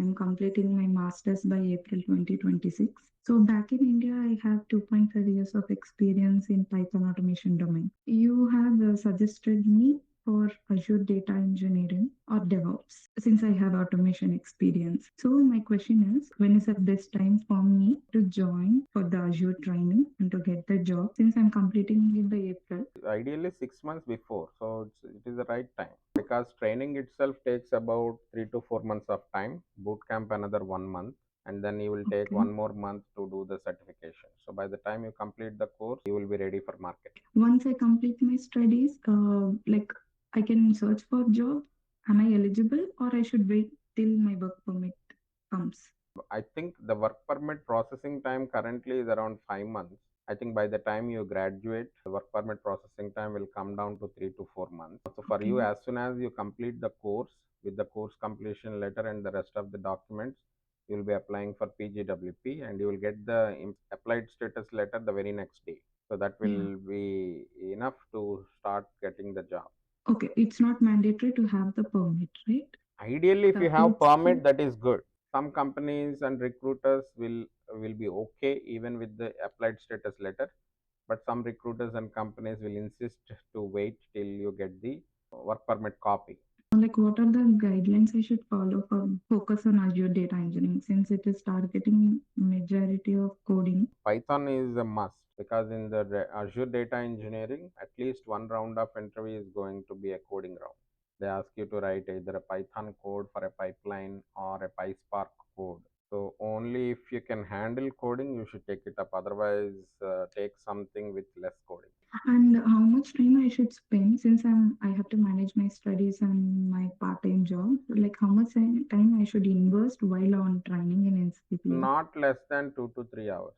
I'm completing my master's by April 2026. So back in India, I have 2.5 years of experience in Python automation domain. You have suggested me for Azure Data Engineering or DevOps since I have automation experience. So my question is, when is the best time for me to join for the Azure training and to get the job since I'm completing in the April? Ideally 6 months before, so it is the right time, because training itself takes about 3 to 4 months of time, boot camp another 1 month, and then you will take Okay. 1 more month to do the certification. So by the time you complete the course, you will be ready for market. Once I complete my studies, like I can search for job. Am I eligible or I should wait till my work permit comes? I think the work permit processing time currently is around 5 months. I think by the time you graduate, the work permit processing time will come down to 3 to 4 months. So for you, Okay. as soon as you complete the course with the course completion letter and the rest of the documents, you will be applying for PGWP and you will get the applied status letter the very next day. So that Yeah. will be enough to start getting the job. Okay. It's not mandatory to have the permit, right? Ideally, if you The have age permit, limit. that is good. Some companies and recruiters will be okay even with the applied status letter, but some recruiters and companies will insist to wait till you get the work permit copy. Like, what are the guidelines I should follow for focus on Azure data engineering since it is targeting majority of coding? Python is a must, because in the Azure Data Engineering, at least one round of interview is going to be a coding round. They ask you to write either a Python code for a pipeline or a PySpark code. So only if you can handle coding, you should take it up. Otherwise, take something with less coding. And how much time I should spend since I have to manage my studies and my part-time job. Like how much time I should invest while on training in NCPA? Not less than 2 to 3 hours.